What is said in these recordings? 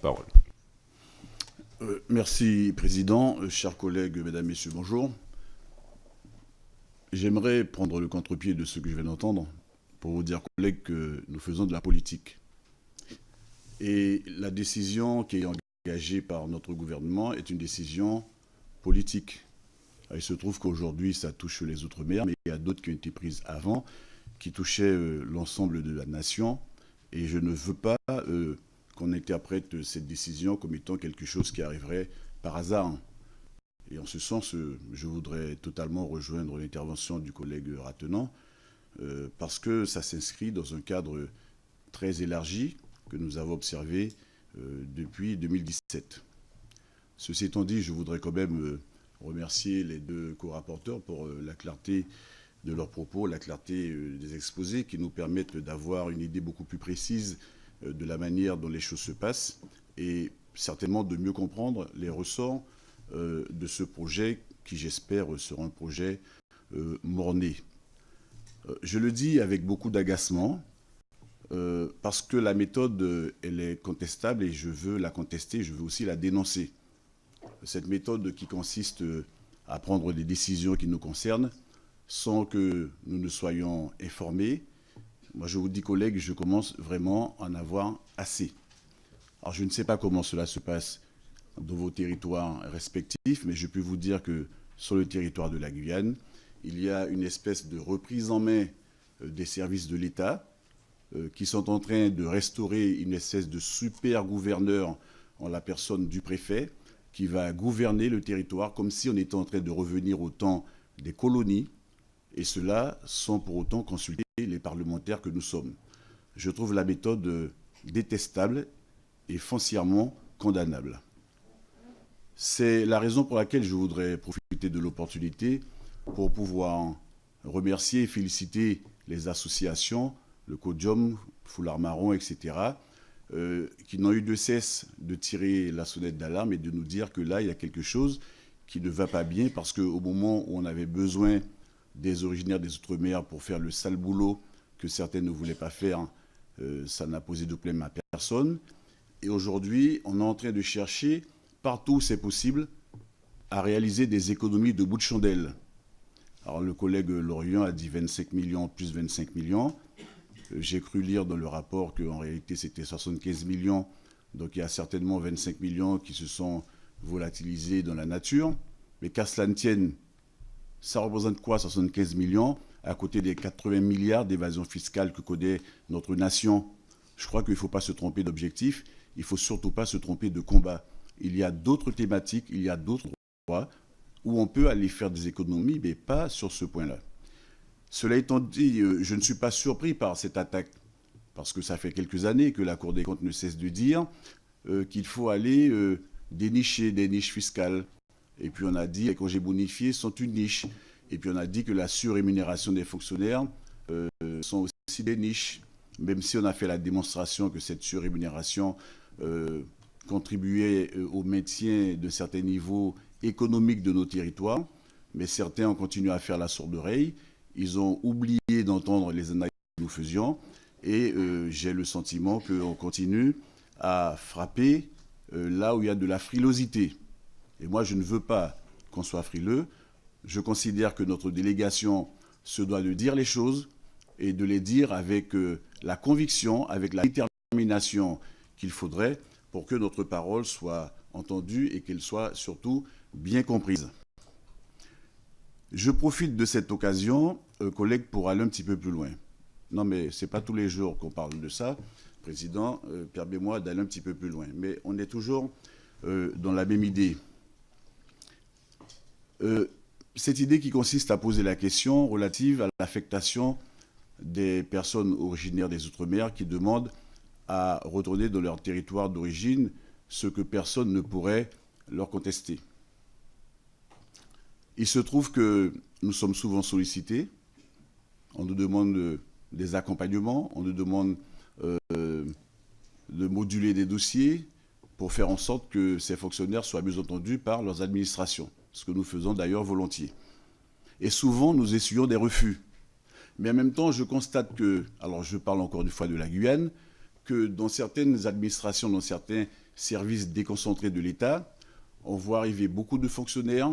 parole. Merci, Président. Chers collègues, Mesdames, Messieurs, bonjour. J'aimerais prendre le contre-pied de ce que je viens d'entendre pour vous dire, collègues, que nous faisons de la politique. Et la décision qui est engagée par notre gouvernement est une décision politique. Il se trouve qu'aujourd'hui, ça touche les Outre-mer, mais il y a d'autres qui ont été prises avant, qui touchaient l'ensemble de la nation. Et je ne veux pas qu'on interprète cette décision comme étant quelque chose qui arriverait par hasard. Et en ce sens, je voudrais totalement rejoindre l'intervention du collègue Ratenant, parce que ça s'inscrit dans un cadre très élargi que nous avons observé depuis 2017. Ceci étant dit, je voudrais quand même remercier les deux co-rapporteurs pour la clarté de leurs propos, la clarté des exposés qui nous permettent d'avoir une idée beaucoup plus précise de la manière dont les choses se passent et certainement de mieux comprendre les ressorts de ce projet qui, j'espère, sera un projet mort-né. Je le dis avec beaucoup d'agacement parce que la méthode, elle est contestable et je veux la contester, je veux aussi la dénoncer. Cette méthode qui consiste à prendre des décisions qui nous concernent sans que nous ne soyons informés. Moi, je vous dis, collègues, je commence vraiment à en avoir assez. Alors, je ne sais pas comment cela se passe dans vos territoires respectifs, mais je peux vous dire que sur le territoire de la Guyane, il y a une espèce de reprise en main des services de l'État qui sont en train de restaurer une espèce de super gouverneur en la personne du préfet qui va gouverner le territoire comme si on était en train de revenir au temps des colonies, et cela sans pour autant consulter les parlementaires que nous sommes. Je trouve la méthode détestable et foncièrement condamnable. C'est la raison pour laquelle je voudrais profiter de l'opportunité pour pouvoir remercier et féliciter les associations, le CODIOM, Foulard Marron, etc., qui n'ont eu de cesse de tirer la sonnette d'alarme et de nous dire que là, il y a quelque chose qui ne va pas bien parce qu'au moment où on avait besoin des originaires des Outre-mer pour faire le sale boulot que certains ne voulaient pas faire, ça n'a posé de problème à personne. Et aujourd'hui, on est en train de chercher, partout où c'est possible, à réaliser des économies de bout de chandelle. Alors le collègue Lorient a dit 25 millions plus 25 millions. J'ai cru lire dans le rapport qu'en réalité c'était 75 millions, donc il y a certainement 25 millions qui se sont volatilisés dans la nature. Mais qu'à cela ne tienne, ça représente quoi 75 millions à côté des 80 milliards d'évasion fiscale que connaît notre nation? Je crois qu'il ne faut pas se tromper d'objectif, il ne faut surtout pas se tromper de combat. Il y a d'autres thématiques, il y a d'autres droits où on peut aller faire des économies, mais pas sur ce point-là. Cela étant dit, je ne suis pas surpris par cette attaque, parce que ça fait quelques années que la Cour des comptes ne cesse de dire qu'il faut aller dénicher des niches fiscales. Et puis on a dit que les congés bonifiés sont une niche. Et puis on a dit que la surrémunération des fonctionnaires sont aussi des niches, même si on a fait la démonstration que cette surrémunération contribuait au maintien de certains niveaux économiques de nos territoires. Mais certains ont continué à faire la sourde oreille. Ils ont oublié d'entendre les analyses que nous faisions et j'ai le sentiment qu'on continue à frapper là où il y a de la frilosité. Et moi, je ne veux pas qu'on soit frileux. Je considère que notre délégation se doit de dire les choses et de les dire avec la conviction, avec la détermination qu'il faudrait pour que notre parole soit entendue et qu'elle soit surtout bien comprise. Je profite de cette occasion, collègues, pour aller un petit peu plus loin. Non, mais ce n'est pas tous les jours qu'on parle de ça. Président, permets-moi d'aller un petit peu plus loin. Mais on est toujours dans la même idée. Cette idée qui consiste à poser la question relative à l'affectation des personnes originaires des Outre-mer qui demandent à retourner dans leur territoire d'origine, ce que personne ne pourrait leur contester. Il se trouve que nous sommes souvent sollicités, on nous demande des accompagnements, on nous demande de moduler des dossiers pour faire en sorte que ces fonctionnaires soient mieux entendus par leurs administrations, ce que nous faisons d'ailleurs volontiers. Et souvent, nous essuyons des refus. Mais en même temps, je constate que, alors je parle encore une fois de la Guyane, que dans certaines administrations, dans certains services déconcentrés de l'État, on voit arriver beaucoup de fonctionnaires,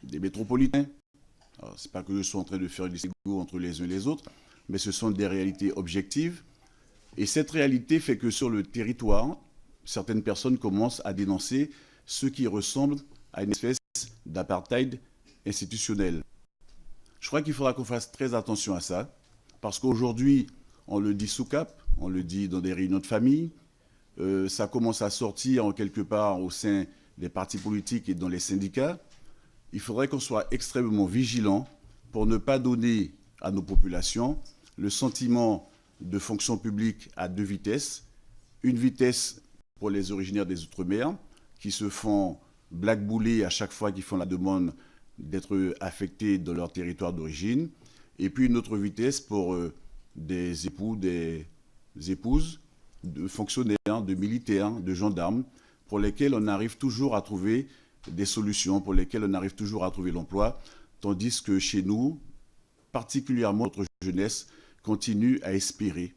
des métropolitains. Ce n'est pas que je sois en train de faire des égos entre les uns et les autres, mais ce sont des réalités objectives. Et cette réalité fait que sur le territoire, certaines personnes commencent à dénoncer ce qui ressemble à une espèce d'apartheid institutionnel. Je crois qu'il faudra qu'on fasse très attention à ça, parce qu'aujourd'hui, on le dit sous cap, on le dit dans des réunions de famille, ça commence à sortir en quelque part au sein des partis politiques et dans les syndicats. Il faudrait qu'on soit extrêmement vigilant pour ne pas donner à nos populations le sentiment de fonction publique à deux vitesses. Une vitesse pour les originaires des Outre-mer, qui se font blackbouler à chaque fois qu'ils font la demande d'être affectés dans leur territoire d'origine. Et puis une autre vitesse pour des époux, des épouses, de fonctionnaires, de militaires, de gendarmes, pour lesquels on arrive toujours à trouver des solutions, pour lesquels on arrive toujours à trouver l'emploi, tandis que chez nous, particulièrement notre jeunesse, continue à espérer.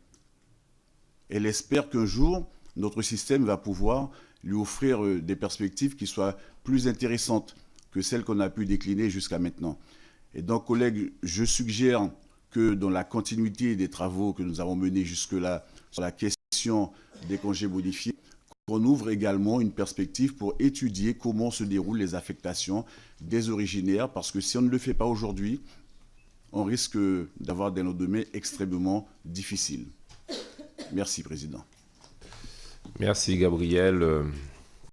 Elle espère qu'un jour, notre système va pouvoir lui offrir des perspectives qui soient plus intéressantes que celles qu'on a pu décliner jusqu'à maintenant. Et donc, collègues, je suggère que dans la continuité des travaux que nous avons menés jusque-là sur la question des congés bonifiés, qu'on ouvre également une perspective pour étudier comment se déroulent les affectations des originaires, parce que si on ne le fait pas aujourd'hui, on risque d'avoir des lendemains extrêmement difficiles. Merci, Président. Merci, Gabriel.